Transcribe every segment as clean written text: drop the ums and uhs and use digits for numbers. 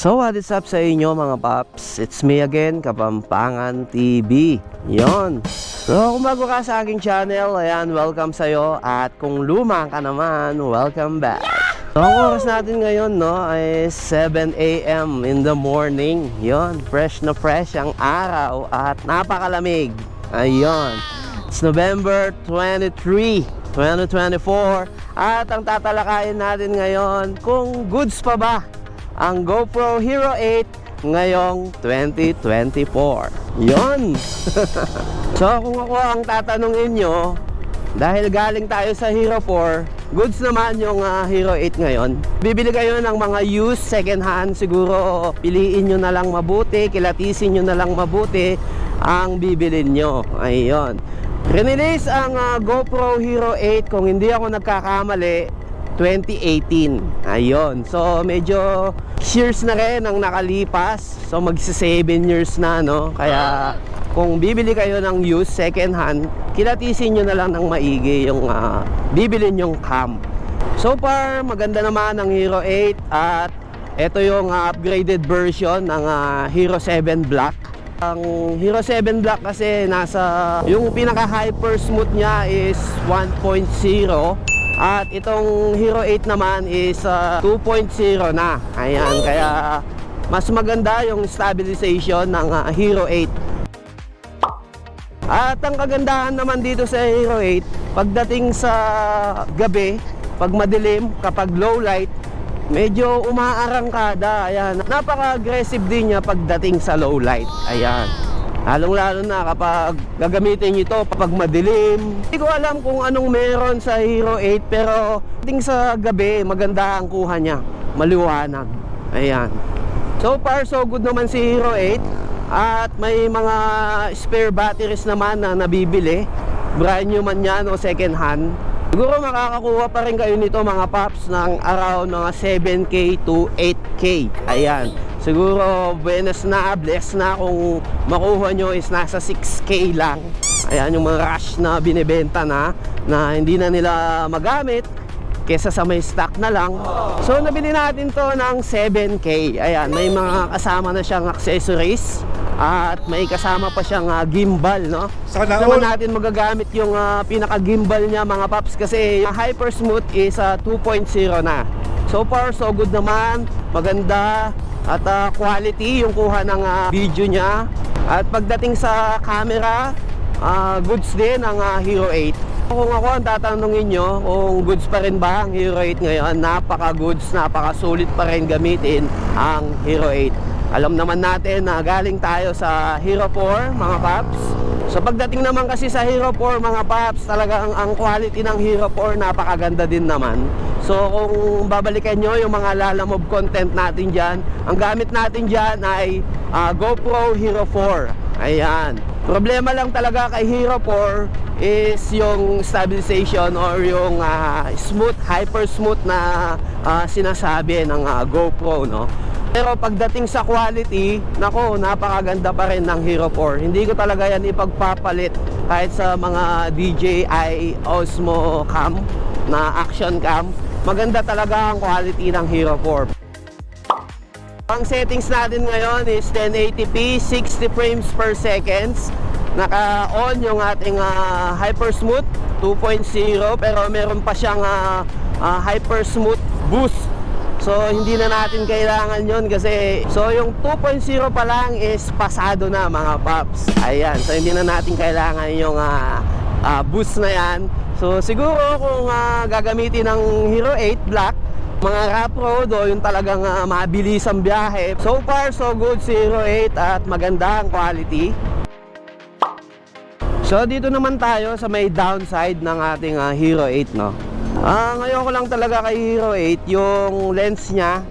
So what is up sa inyo mga paps? It's me again, Kapampangan TV. Yon. So kung bago ka sa aking channel, ayan, welcome sa'yo. At kung luma ka naman, welcome back. So ang oras natin ngayon, no, ay 7 AM in the morning. Yon, fresh na fresh ang araw at napakalamig. Ayun. It's November 23, 2024. At ang tatalakayin natin ngayon, kung goods pa ba ang GoPro Hero 8 ngayong 2024. Yon. So kung ako ang tatanungin nyo, dahil galing tayo sa Hero 4, goods naman yung Hero 8 ngayon. Bibili kayo ng mga used second hand, siguro piliin nyo na lang mabuti, kilatisin nyo na lang mabuti ang bibilin nyo. Ayun. Release ang GoPro Hero 8, kung hindi ako nagkakamali, 2018. Ayun. So medyo years na rin ang nakalipas. So magsi 7 years na, no? Kaya kung bibili kayo ng used second hand, kilatisin nyo na lang ng maigi yung bibili nyong cam. So far maganda naman ang Hero 8. At ito yung upgraded version ng Hero 7 Black. Ang Hero 7 Black kasi nasa yung pinaka hyper smooth niya is 1.0. At itong Hero 8 naman is 2.0 na. Ayan, kaya mas maganda yung stabilization ng Hero 8. At ang kagandahan naman dito sa Hero 8, pagdating sa gabi, pag madilim, kapag low light, medyo umaarangkada. Ayan, napaka-aggressive din niya pagdating sa low light. Ayan. Lalong-lalo na kapag gagamitin nyo ito kapag madilim. Hindi ko alam kung anong meron sa Hero 8, pero ting sa gabi, maganda ang kuha niya. Maliwanag. Ayan. So far, so good naman si Hero 8. At may mga spare batteries naman na nabibili. Brand new man yan o second hand. Siguro makakakuha pa rin kayo nito mga paps ng around mga 7K to 8K. Ayan. Siguro bless na kung makuha nyo is nasa 6K lang. Ayan yung mga rush na binibenta na hindi na nila magamit kesa sa may stock na lang. So nabili natin to ng 7K. Ayan, may mga kasama na siyang accessories. At may kasama pa siyang gimbal, no? Sana naman natin magagamit yung pinaka-gimbal niya mga paps, kasi yung Hyper Smooth is 2.0 na. So far so good naman, maganda. At quality yung kuha ng video niya. At pagdating sa camera, goods din ang Hero 8. Kung ako ang tatanungin nyo kung goods pa rin ba ang Hero 8 ngayon, napaka-goods, napaka-sulit pa rin gamitin ang Hero 8. Alam naman natin na galing tayo sa Hero 4 mga paps. So pagdating naman kasi sa Hero 4 mga paps, talagang ang quality ng Hero 4 napakaganda din naman. So kung babalikan nyo yung mga lalamove content natin dyan, ang gamit natin dyan ay GoPro Hero 4. Ayan. Problema lang talaga kay Hero 4 is yung stabilization or yung smooth, hyper smooth na sinasabi ng GoPro, no? Pero pagdating sa quality, nako, napakaganda pa rin ng Hero 4. Hindi ko talaga yan ipagpapalit kahit sa mga DJI Osmo Cam na action cam. Maganda talaga ang quality ng Hero 4. Ang settings natin ngayon is 1080p, 60 frames per seconds. Naka-on yung ating Hyper Smooth 2.0, pero meron pa siyang Hyper Smooth Boost. So hindi na natin kailangan yon kasi so yung 2.0 pa lang is pasado na mga paps. Ayan, so hindi na natin kailangan yung boost na yan. So siguro kung gagamitin ng Hero 8 Black, mga rough road o yung talagang mabilis ang biyahe, so far so good si Hero 8 at maganda ang quality. So dito naman tayo sa may downside ng ating Hero 8, no? Ngayon ko lang talaga kay Hero 8 yung lens niya.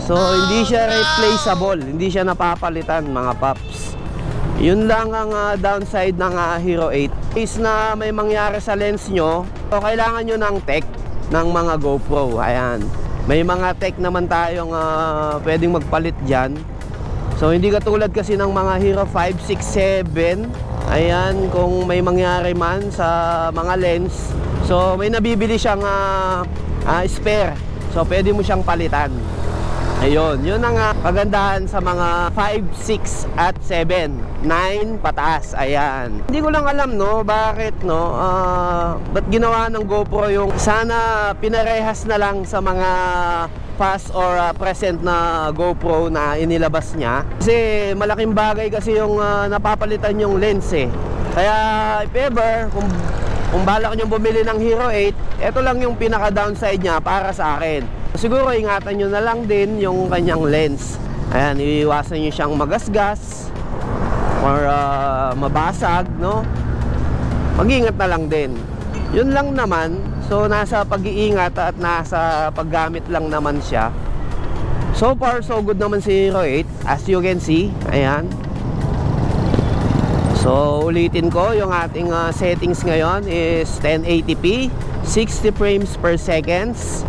So hindi siya replaceable, hindi siya napapalitan mga paps. Yun lang ang downside ng Hero 8. Is na may mangyari sa lens nyo, so kailangan nyo ng tech ng mga GoPro. Ayan, may mga tech naman tayong pwedeng magpalit dyan. So hindi katulad kasi ng mga Hero 5, 6, 7. Ayan, kung may mangyari man sa mga lens, so may nabibili siyang spare. So pwede mo siyang palitan. Ayun, yun ang kagandahan sa mga 5, 6 at 7, 9 pataas. Ayan. Hindi ko lang alam no, bakit no, ba't ginawa ng GoPro yung sana pinarehas na lang sa mga past or present na GoPro na inilabas niya. Kasi malaking bagay kasi yung napapalitan yung lens eh. Kaya if ever, kung balak nyo bumili ng Hero 8, ito lang yung pinaka downside niya para sa akin. Siguro ingatan nyo na lang din yung kanyang lens. Ayan, iiwasan nyo siyang magasgas or mabasag, no? Mag-ingat na lang din. Yun lang naman. So nasa pag-iingat at nasa paggamit lang naman siya. So far so good naman si Hero 8, as you can see. Ayan. So ulitin ko, yung ating settings ngayon is 1080p, 60 frames per seconds.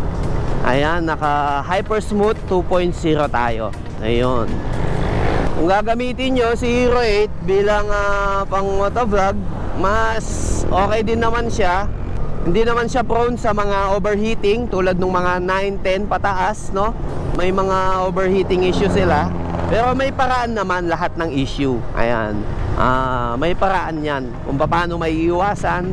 Ayan, naka Hyper Smooth 2.0 tayo. Ayun. Kung gagamitin nyo si Hero 8 bilang pang motovlog, mas okay din naman siya. Hindi naman siya prone sa mga overheating tulad ng mga 9, 10 pataas, no? May mga overheating issue sila. Pero may paraan naman lahat ng issue. Ayan. May paraan yan kung paano may iwasan.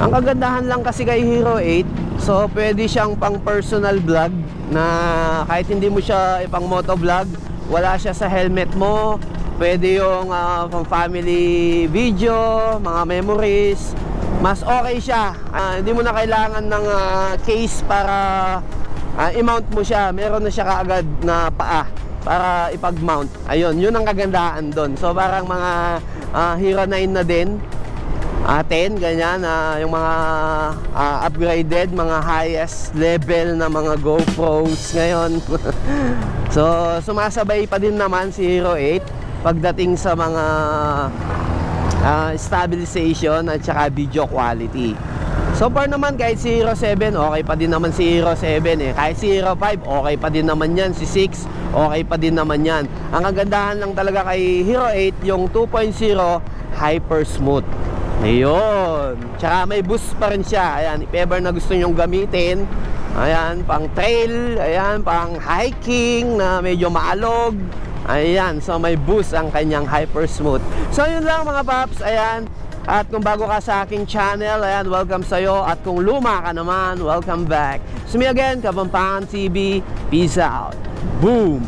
Ang kagandahan lang kasi kay Hero 8, so pwede siyang pang personal vlog na kahit hindi mo siya ipang motovlog, wala siya sa helmet mo. Pwede yung pang family video, mga memories. Mas okay siya. Hindi mo na kailangan ng case para i-mount mo siya. Meron na siya kaagad na paa para ipag-mount. Ayun, yun ang kagandahan doon. So parang mga Hero 9 na din, 10, ganyan, yung mga upgraded, mga highest level na mga GoPros ngayon. So sumasabay pa din naman si Hero 8 pagdating sa mga stabilization at saka video quality. So far naman kahit si Hero 7, okay pa din naman si Hero 7 eh. Kahit si Hero 5, okay pa din naman yan. Si 6, okay pa din naman yan. Ang kagandahan lang talaga kay Hero 8, yung 2.0 Hyper Smooth. Ayun. Tsaka may boost pa rin siya. Ayan, if ever na gusto nyong gamitin, ayan, pang trail, ayan, pang hiking na medyo maalog. Ayan, so may boost ang kanyang Hyper Smooth. So yun lang mga paps, ayan. At kung bago ka sa aking channel, ayan, welcome sa'yo. At kung luma ka naman, welcome back. So me again, Kapampangan TV. Peace out. Boom!